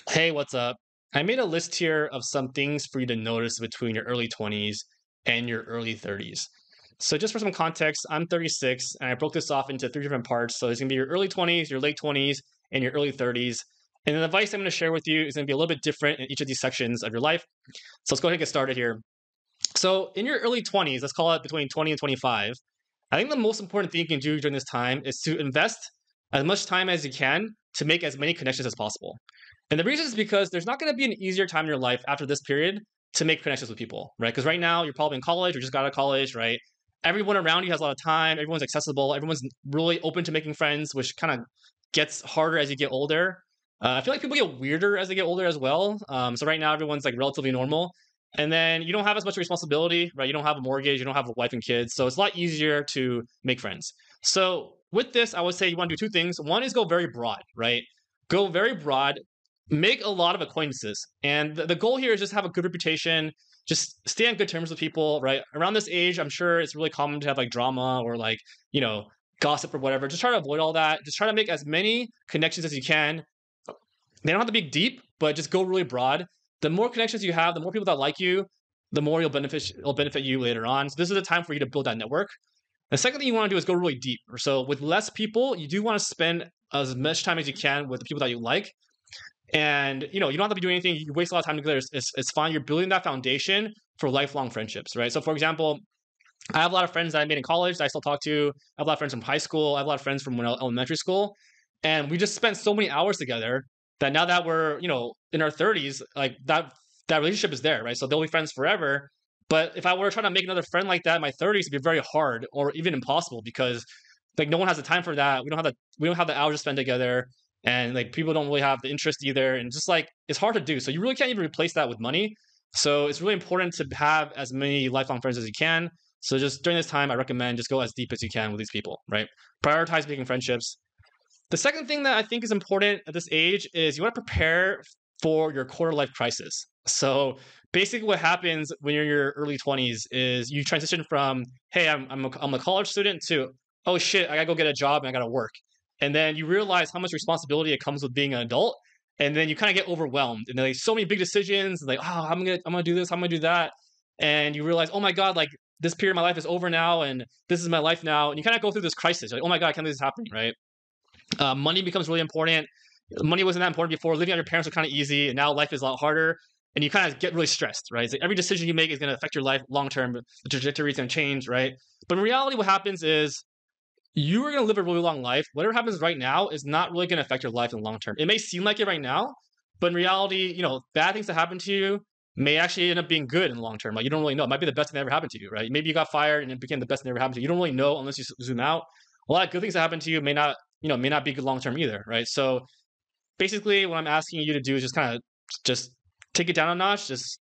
Hey, what's up? I made a list here of some things for you to notice between your early 20s and your early 30s. So, just for some context, I'm 36 and I broke this off into three different parts. So, there's going to be your early 20s, your late 20s, and your early 30s. And the advice I'm going to share with you is going to be a little bit different in each of these sections of your life. So, let's go ahead and get started here. So, in your early 20s, let's call it between 20 and 25, I think the most important thing you can do during this time is to invest as much time as you can to make as many connections as possible. And the reason is because there's not going to be an easier time in your life after this period to make connections with people, right? Because right now you're probably in college or just got out of college, right? Everyone around you has a lot of time. Everyone's accessible. Everyone's really open to making friends, which kind of gets harder as you get older. I feel like people get weirder as they get older as well. So right now everyone's like relatively normal, and then you don't have as much responsibility, right? You don't have a mortgage, you don't have a wife and kids, so it's a lot easier to make friends. So with this, I would say you want to do two things. One is go very broad, right? Go very broad, make a lot of acquaintances. And the goal here is just have a good reputation, just stay on good terms with people, right? Around this age, I'm sure it's really common to have like drama or like, you know, gossip or whatever. Just try to avoid all that. Just try to make as many connections as you can. They don't have to be deep, but just go really broad. The more connections you have, the more people that like you, the more it'll benefit you later on. So this is a time for you to build that network. The second thing you want to do is go really deep. So with less people, you do want to spend as much time as you can with the people that you like. And you don't have to be doing anything. You waste a lot of time together. It's fine. You're building that foundation for lifelong friendships, right? So for example, I have a lot of friends that I made in college that I still talk to. I have a lot of friends from high school. I have a lot of friends from when I was elementary school. And we just spent so many hours together that now that we're, in our 30s, like that relationship is there, right? So they'll be friends forever. But if I were trying to make another friend like that in my 30s, it'd be very hard or even impossible because like no one has the time for that. We don't have the hours to spend together, and like people don't really have the interest either, and just like it's hard to do. So you really can't even replace that with money. So it's really important to have as many lifelong friends as you can. So just during this time, I recommend just go as deep as you can with these people, right? Prioritize making friendships. The second thing that I think is important at this age is you want to prepare for your quarter life crisis. So basically, what happens when you're in your early 20s is you transition from, hey, I'm a college student to, oh shit, I gotta go get a job and I gotta work. And then you realize how much responsibility it comes with being an adult. And then you kind of get overwhelmed. And there's so many big decisions, like, oh, I'm gonna do this, I'm gonna do that. And you realize, oh my God, like this period of my life is over now, and this is my life now. And you kind of go through this crisis. Like, oh my God, I can't believe this is happening, right? Money becomes really important. Money wasn't that important before. Living on your parents was kind of easy, and now life is a lot harder. And you kind of get really stressed, right? It's like every decision you make is going to affect your life long term. The trajectory is going to change, right? But in reality, what happens is you are going to live a really long life. Whatever happens right now is not really going to affect your life in the long term. It may seem like it right now, but in reality, bad things that happen to you may actually end up being good in the long term. Like you don't really know. It might be the best thing that ever happened to you, right? Maybe you got fired and it became the best thing that ever happened to you. You don't really know unless you zoom out. A lot of good things that happen to you may not be good long term either, right? So basically, what I'm asking you to do is just kind of just take it down a notch, just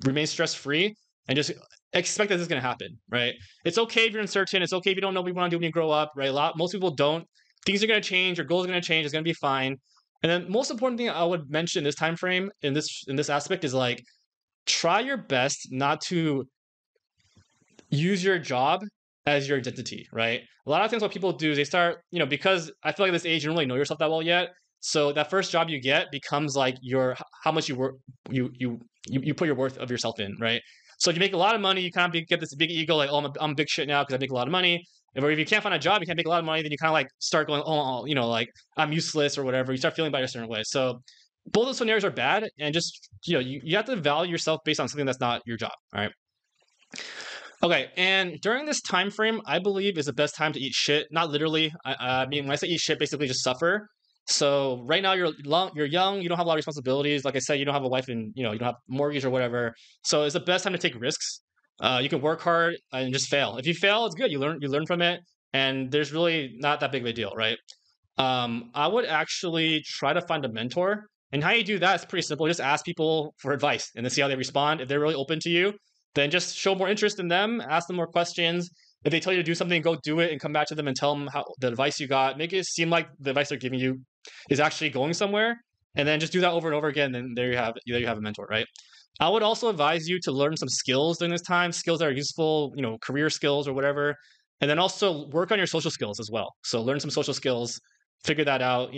remain stress free, and just expect that this is going to happen, right? It's okay if you're uncertain. It's okay if you don't know what you want to do when you grow up, right? Most people don't. Things are going to change. Your goals are going to change. It's going to be fine. And then most important thing I would mention in this time frame in this aspect is like try your best not to use your job as your identity, right? A lot of times what people do is they start, because I feel like at this age you don't really know yourself that well yet. So that first job you get becomes like your how much you work you put your worth of yourself in, right? So if you make a lot of money, you kind of get this big ego, like, oh, I'm big shit now because I make a lot of money. Or if you can't find a job, you can't make a lot of money, then you kind of like start going, oh, like I'm useless or whatever. You start feeling about a certain way. So both those scenarios are bad, and just you have to value yourself based on something that's not your job. All right. Okay, and during this time frame, I believe is the best time to eat shit. Not literally. I mean, when I say eat shit, basically just suffer. So right now you're young, you don't have a lot of responsibilities. Like I said, you don't have a wife and you don't have a mortgage or whatever. So it's the best time to take risks. You can work hard and just fail. If you fail, it's good. You learn from it, and there's really not that big of a deal, right? I would actually try to find a mentor. And how you do that is pretty simple. Just ask people for advice and then see how they respond. If they're really open to you, then just show more interest in them, ask them more questions. If they tell you to do something, go do it and come back to them and tell them how the advice you got. Make it seem like the advice they're giving you is actually going somewhere. And then just do that over and over again. Then there you have a mentor, right? I would also advise you to learn some skills during this time, skills that are useful, career skills or whatever. And then also work on your social skills as well. So learn some social skills, figure that out,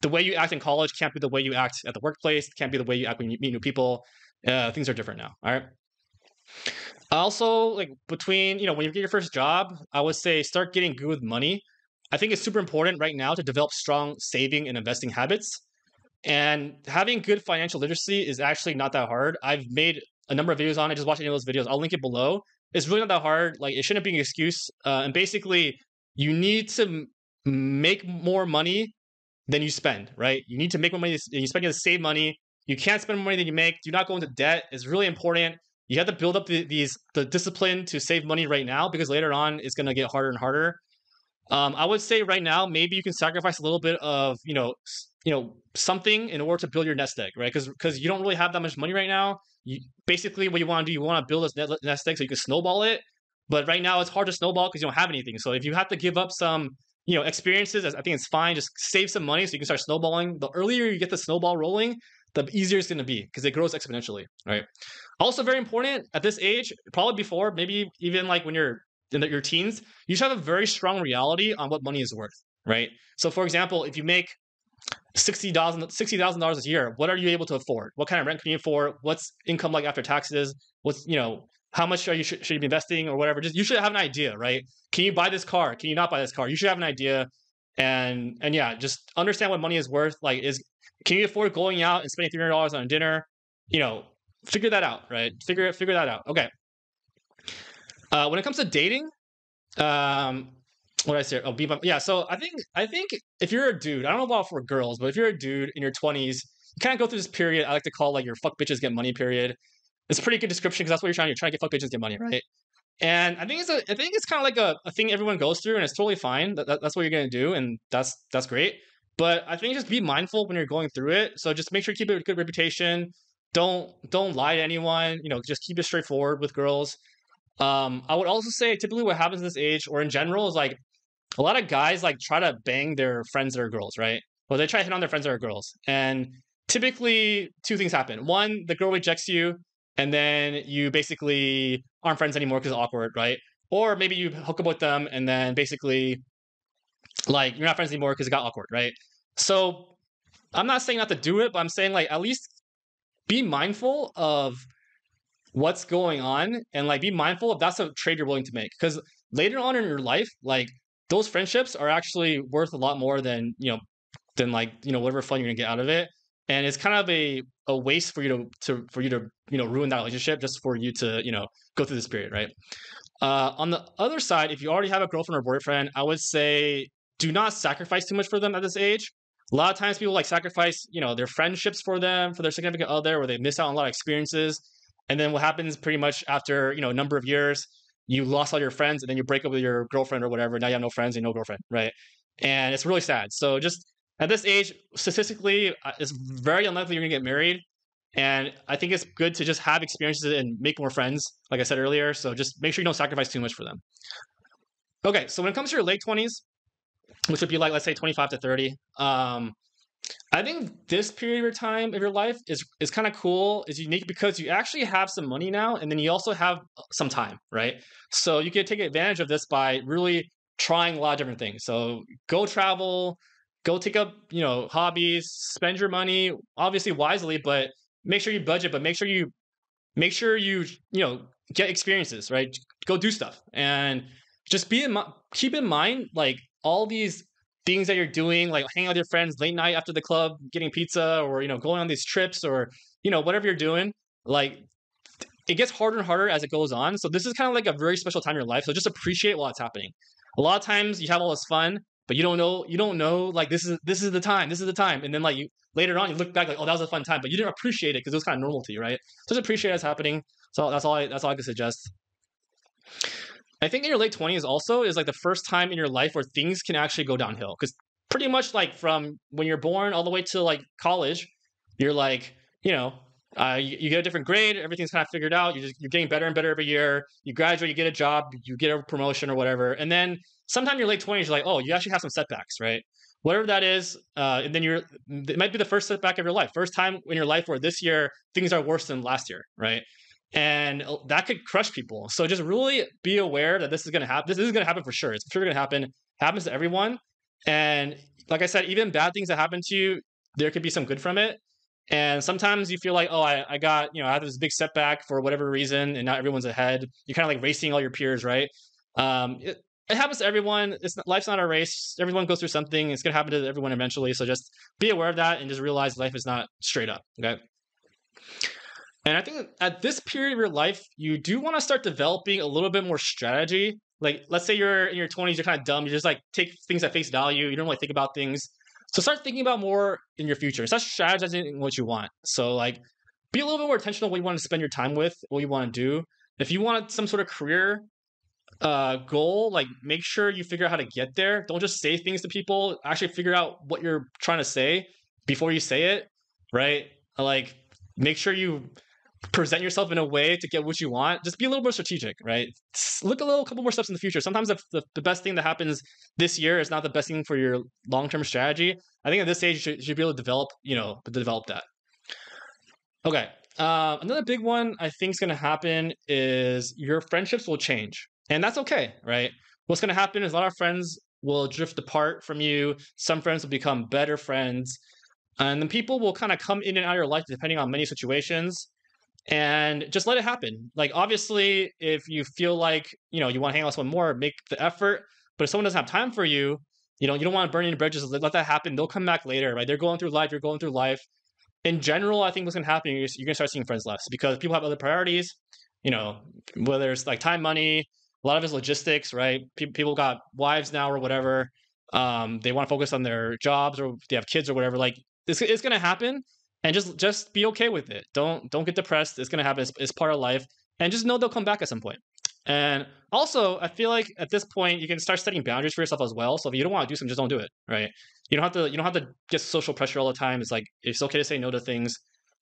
the way you act in college can't be the way you act at the workplace, can't be the way you act when you meet new people. Things are different now. All right. Also, like between, when you get your first job, I would say start getting good with money. I think it's super important right now to develop strong saving and investing habits. And having good financial literacy is actually not that hard. I've made a number of videos on it. Just watch any of those videos. I'll link it below. It's really not that hard. Like it shouldn't be an excuse. And basically, you need to make more money than you spend, right? You need to make more money than you spend. You have to save money. You can't spend more money than you make. Do not go into debt. It's really important. You have to build up the discipline to save money right now because later on it's going to get harder and harder. I would say right now maybe you can sacrifice a little bit of something in order to build your nest egg, right? Because you don't really have that much money right now. Basically what you want to do, you want to build this nest egg so you can snowball it. But right now it's hard to snowball because you don't have anything. So if you have to give up some experiences, I think it's fine. Just save some money so you can start snowballing. The earlier you get the snowball rolling, the easier it's going to be because it grows exponentially, right? Also very important at this age, probably before, maybe even like when you're in your teens, you should have a very strong reality on what money is worth, right? So for example, if you make $60,000 a year, what are you able to afford? What kind of rent can you afford? What's income like after taxes? What's, how much should you be investing or whatever? Just you should have an idea, right? Can you buy this car? Can you not buy this car? You should have an idea. And yeah, just understand what money is worth. Like can you afford going out and spending $300 on a dinner? Figure that out, right? Figure that out. Okay. When it comes to dating, what did I say? Yeah. So I think if you're a dude, I don't know about for girls, but if you're a dude in your 20s, you kind of go through this period I like to call like your fuck bitches get money period. It's a pretty good description because that's what you're trying to get fuck bitches get money, right? And I think it's kind of like a thing everyone goes through, and it's totally fine. That's what you're gonna do, and that's great. But I think just be mindful when you're going through it. So just make sure you keep a good reputation. Don't lie to anyone. Just keep it straightforward with girls. I would also say typically what happens at this age or in general is like a lot of guys like try to bang their friends that are girls, right? Well, they try to hit on their friends that are girls. And typically two things happen. One, the girl rejects you and then you basically aren't friends anymore because it's awkward, right? Or maybe you hook up with them and then basically like you're not friends anymore because it got awkward, right? So I'm not saying not to do it, but I'm saying like at least be mindful of what's going on and like be mindful if that's a trade you're willing to make, because later on in your life, like those friendships are actually worth a lot more than whatever fun you're gonna get out of it. And it's kind of a waste for you to ruin that relationship just for you to go through this period, right? On the other side, if you already have a girlfriend or boyfriend, I would say do not sacrifice too much for them at this age. A lot of times people like sacrifice their friendships for them, for their significant other, where they miss out on a lot of experiences. And then what happens pretty much after, a number of years, you lost all your friends and then you break up with your girlfriend or whatever. Now you have no friends and no girlfriend, right? And it's really sad. So just at this age, statistically, it's very unlikely you're going to get married. And I think it's good to just have experiences and make more friends, like I said earlier. So just make sure you don't sacrifice too much for them. Okay, so when it comes to your late 20s, which would be like, let's say 25 to 30, I think this period of time of your life is kind of cool, is unique because you actually have some money now, and then you also have some time, right? So you can take advantage of this by really trying a lot of different things. So go travel, go take up, hobbies, spend your money, obviously wisely, but make sure you budget, but make sure you get experiences, right? Go do stuff and just keep in mind, like all these things that you're doing, like hanging out with your friends late night after the club, getting pizza, or going on these trips, or whatever you're doing. Like it gets harder and harder as it goes on. So this is kind of like a very special time in your life. So just appreciate while it's happening. A lot of times you have all this fun, but you don't know like this is the time, and then like you later on you look back like, oh, that was a fun time, but you didn't appreciate it because it was kind of normal to you, right? So just appreciate it's happening. So that's all I can suggest. I think in your late 20s also is like the first time in your life where things can actually go downhill, because pretty much like from when you're born all the way to like college, you're like, you get a different grade, everything's kind of figured out. You're getting better and better every year. You graduate, you get a job, you get a promotion or whatever. And then sometime in your late 20s, you're like, oh, you actually have some setbacks, right? Whatever that is. And then it might be the first setback of your life. First time in your life where this year things are worse than last year, right? And that could crush people. So just really be aware that this is going to happen. This is going to happen for sure. It's for sure going to happen. It happens to everyone. And like I said, even bad things that happen to you, there could be some good from it. And sometimes you feel like, oh, I got, I had this big setback for whatever reason, and not everyone's ahead. You're kind of like racing all your peers, right? It happens to everyone. Life's not a race. Everyone goes through something. It's gonna happen to everyone eventually. So just be aware of that and just realize life is not straight up. Okay. And I think at this period of your life, you do want to start developing a little bit more strategy. Like, let's say you're in your 20s, you're kind of dumb. You just like take things at face value. You don't really think about things. So start thinking about more in your future. Start strategizing what you want. So like, be a little bit more intentional what you want to spend your time with, what you want to do. If you want some sort of career goal, like make sure you figure out how to get there. Don't just say things to people. Actually figure out what you're trying to say before you say it, right? Like make sure you present yourself in a way to get what you want. Just be a little more strategic, right? Look couple more steps in the future. Sometimes the best thing that happens this year is not the best thing for your long-term strategy. I think at this stage you should be able to develop that. Okay. Another big one I think is going to happen is your friendships will change. And that's okay, right? What's going to happen is a lot of friends will drift apart from you. Some friends will become better friends. And then people will kind of come in and out of your life depending on many situations. And just let it happen. Like, obviously, if you feel like, you want to hang out with someone more, make the effort. But if someone doesn't have time for you, you don't want to burn any bridges. Let that happen. They'll come back later, right? They're going through life. You're going through life. In general, I think what's going to happen is you're going to start seeing friends less because people have other priorities, whether it's like time, money, a lot of it's logistics, right? People got wives now or whatever. They want to focus on their jobs or they have kids or whatever. Like, it's going to happen. And just be okay with it. Don't get depressed. It's gonna happen. It's part of life. And just know they'll come back at some point. And also, I feel like at this point you can start setting boundaries for yourself as well. So if you don't want to do something, just don't do it. Right? You don't have to get social pressure all the time. It's like it's okay to say no to things.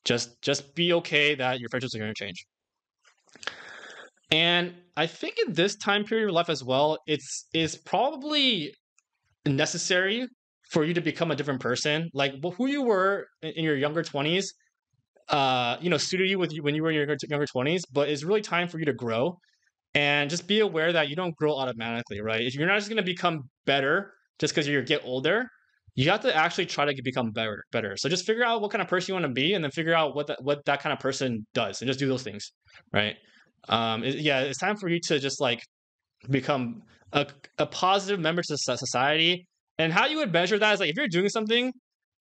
Just be okay that your friendships are going to change. And I think in this time period of your life as well, it's probably necessary for you to become a different person. Like who you were in your younger 20s, suited you when you were in your younger 20s, but it's really time for you to grow and just be aware that you don't grow automatically, right? If you're not just going to become better just because you get older, you have to actually try to become better. So just figure out what kind of person you want to be and then figure out what that kind of person does and just do those things, right? It's time for you to just like become a positive member to society. And how you would measure that is like if you're doing something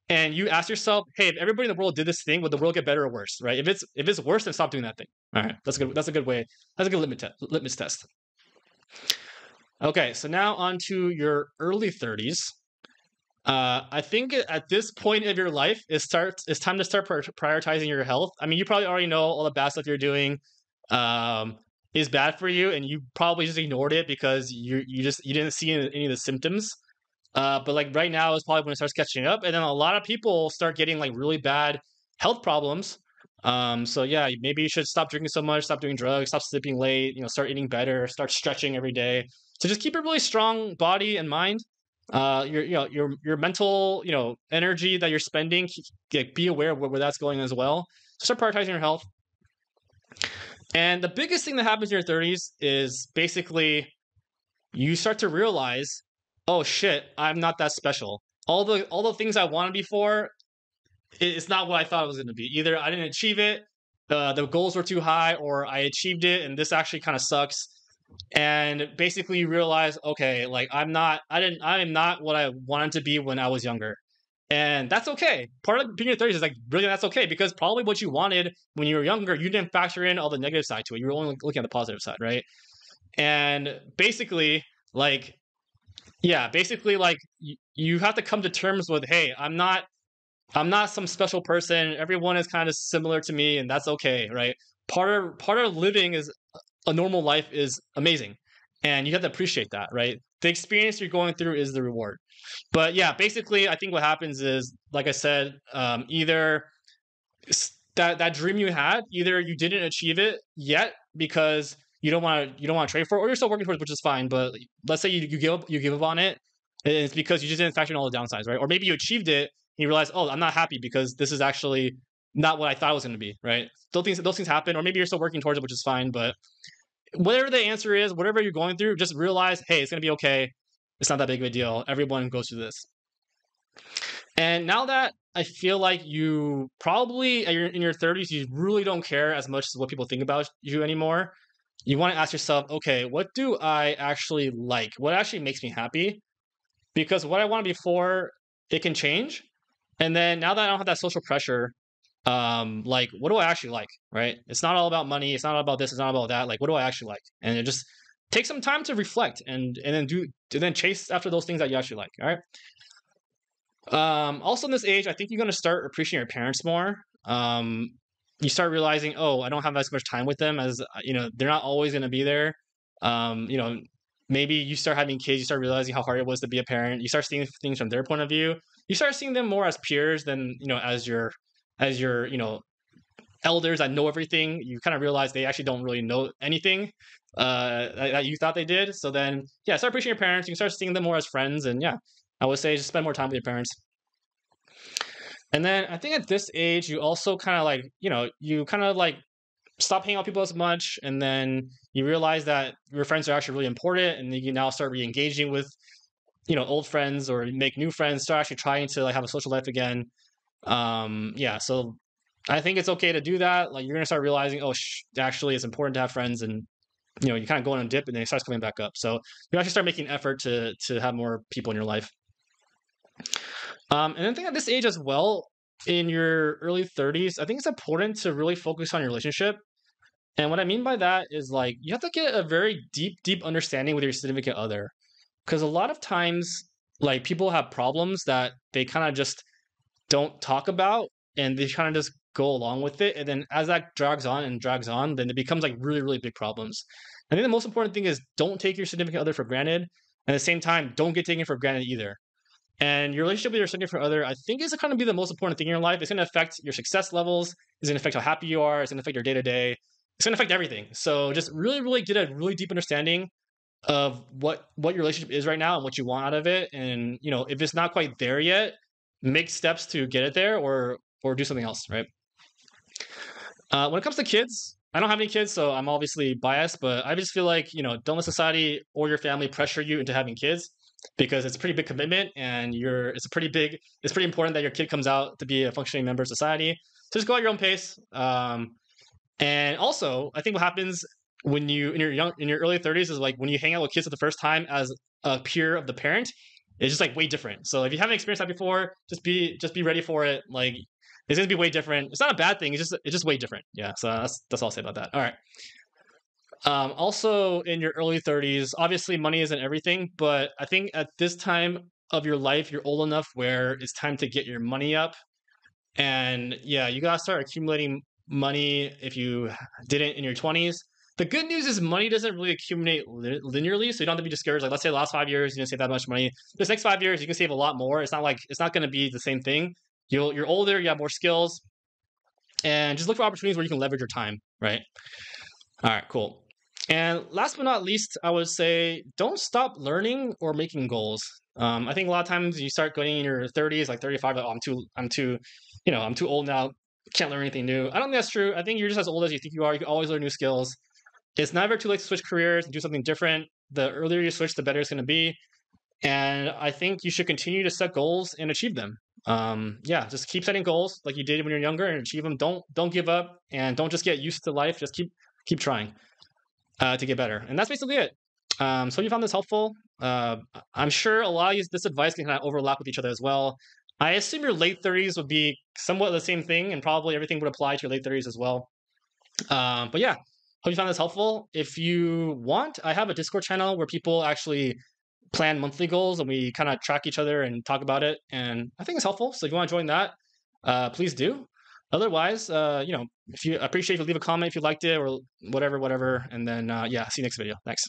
and you ask yourself, hey, if everybody in the world did this thing, would the world get better or worse? Right? If it's worse, then stop doing that thing. All right. That's a good way. That's a good litmus test. Okay, so now on to your early 30s. I think at this point of your life, it's time to start prioritizing your health. I mean, you probably already know all the bad stuff you're doing is bad for you, and you probably just ignored it because you didn't see any of the symptoms. But like right now is probably when it starts catching up, and then a lot of people start getting like really bad health problems. So yeah, maybe you should stop drinking so much, stop doing drugs, stop sleeping late. Start eating better, start stretching every day. So just keep a really strong body and mind. Your mental energy that you're spending. Be aware of where that's going as well. So start prioritizing your health. And the biggest thing that happens in your 30s is basically you start to realize, oh shit, I'm not that special. All the things I wanted before, it's not what I thought it was going to be. Either I didn't achieve it, the goals were too high, or I achieved it and this actually kind of sucks. And basically you realize, okay, like I am not what I wanted to be when I was younger. And that's okay. Part of being in your 30s is like really that's okay because probably what you wanted when you were younger, you didn't factor in all the negative side to it. You were only looking at the positive side, right? And basically, like you have to come to terms with, hey, I'm not some special person. Everyone is kind of similar to me, and that's okay, right? Part of living is a normal life is amazing, and you have to appreciate that, right? The experience you're going through is the reward. But yeah, basically, I think what happens is, like I said, either that dream you had, either you didn't achieve it yet because you don't want to trade for it, or you're still working towards it, which is fine. But let's say you give up on it, and it's because you just didn't factor in all the downsides, right? Or maybe you achieved it and you realize, oh, I'm not happy because this is actually not what I thought it was going to be, right? Those things happen, or maybe you're still working towards it, which is fine. But whatever the answer is, whatever you're going through, just realize, hey, it's going to be okay. It's not that big of a deal. Everyone goes through this. And now that I feel like you probably in your 30s, you really don't care as much as what people think about you anymore. You want to ask yourself, okay, what do I actually like? What actually makes me happy? Because what I wanted before, it can change. And then now that I don't have that social pressure, like what do I actually like? Right? It's not all about money. It's not all about this. It's not about that. Like, what do I actually like? And it just take some time to reflect and then chase after those things that you actually like. All right. Also in this age, I think you're gonna start appreciating your parents more. You start realizing, oh, I don't have as much time with them as they're not always gonna be there. Um, you know, maybe you start having kids, you start realizing how hard it was to be a parent. You start seeing things from their point of view. You start seeing them more as peers than as your elders that know everything. You kind of realize they actually don't really know anything that you thought they did. So then, yeah, start appreciating your parents. You can start seeing them more as friends, and yeah, I would say just spend more time with your parents. And then I think at this age, you also kind of like, you kind of like stop hanging out with people as much. And then you realize that your friends are actually really important. And you can now start re engaging with, old friends or make new friends, start actually trying to like have a social life again. Yeah. So I think it's okay to do that. Like you're going to start realizing, oh, actually, it's important to have friends. And, you kind of go on a dip and then it starts coming back up. So you actually start making an effort to have more people in your life. And I think at this age as well, in your early 30s, I think it's important to really focus on your relationship. And what I mean by that is like you have to get a very deep, deep understanding with your significant other. Because a lot of times, like people have problems that they kind of just don't talk about and they kind of just go along with it. And then as that drags on and drags on, then it becomes like really, really big problems. I think the most important thing is don't take your significant other for granted. And at the same time, don't get taken for granted either. And your relationship with your significant other, I think, is going to be the most important thing in your life. It's going to affect your success levels. It's going to affect how happy you are. It's going to affect your day to day. It's going to affect everything. So just really, really get a really deep understanding of what your relationship is right now and what you want out of it. And if it's not quite there yet, make steps to get it there, or do something else. Right. When it comes to kids, I don't have any kids, so I'm obviously biased. But I just feel like don't let society or your family pressure you into having kids because it's a pretty big commitment and it's pretty important that your kid comes out to be a functioning member of society. So just go at your own pace. And also I think what happens when you in your early 30s is like when you hang out with kids for the first time as a peer of the parent, it's just like way different. So if you haven't experienced that before, just be ready for it. Like it's gonna be way different. It's not a bad thing. It's just way different. Yeah. So that's all I'll say about that. All right. Also, in your early 30s, obviously money isn't everything, but I think at this time of your life, you're old enough where it's time to get your money up. And yeah, you gotta start accumulating money if you didn't in your 20s. The good news is money doesn't really accumulate linearly, so you don't have to be discouraged. Like, let's say the last 5 years, you didn't save that much money. This next 5 years, you can save a lot more. It's not going to be the same thing. You're older, you have more skills, and just look for opportunities where you can leverage your time. Right. All right. Cool. And last but not least, I would say don't stop learning or making goals. I think a lot of times you start going in your 30s, like 35, like, oh, I'm too old now. Can't learn anything new. I don't think that's true. I think you're just as old as you think you are. You can always learn new skills. It's never too late to switch careers and do something different. The earlier you switch, the better it's going to be. And I think you should continue to set goals and achieve them. Yeah, just keep setting goals like you did when you're younger and achieve them. Don't give up and don't just get used to life. Just keep trying to get better. And that's basically it. So you found this helpful. I'm sure a lot of this advice can kind of overlap with each other as well. I assume your late 30s would be somewhat the same thing, and probably everything would apply to your late 30s as well. But yeah, hope you found this helpful. If you want, I have a Discord channel where people actually plan monthly goals and we kind of track each other and talk about it. And I think it's helpful. So if you want to join that, please do. Otherwise, if you appreciate if you leave a comment if you liked it or whatever. And then, yeah, see you next video. Thanks.